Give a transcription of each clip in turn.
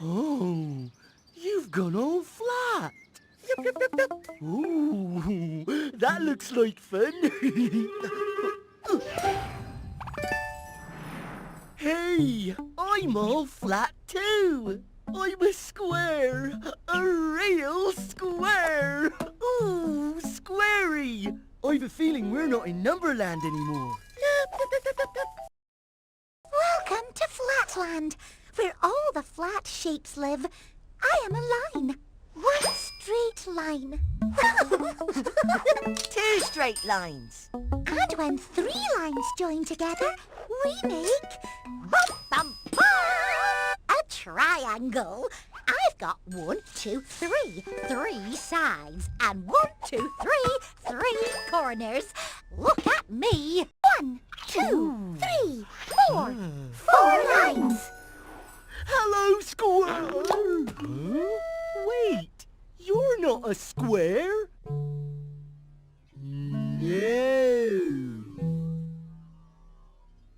Oh, you've gone all flat. Ooh, that looks like fun. Hey, I'm all flat too. I'm a square, a real square. Ooh, squarey. I've a feeling we're not in Numberland anymore. Welcome to Flatland, where all the flat shapes live. I am a line. One straight line. 2 straight lines. And when 3 lines join together, we make a triangle. I've got 1, 2, 3, 3 sides, and 1, 2, 3, 3 corners. Look at me. 1, 2, 3, 4, 4 lines. Hello, square. Huh? Wait, you're not a square. No.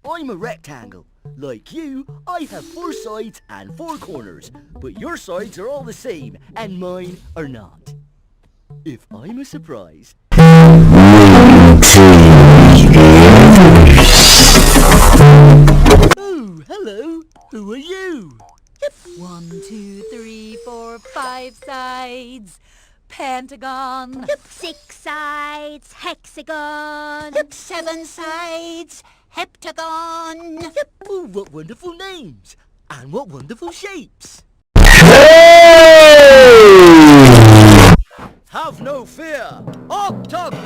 I'm a rectangle. Like you, I have 4 sides and 4 corners, but your sides are all the same, and mine are not. If I'm a surprise... Oh, hello. Who are you? 1, 2, 3, 4, 5 sides. Pentagon. 6 sides, hexagon. 7 sides. Heptagon. Oh, what wonderful names! And what wonderful shapes! Have no fear! Octagon!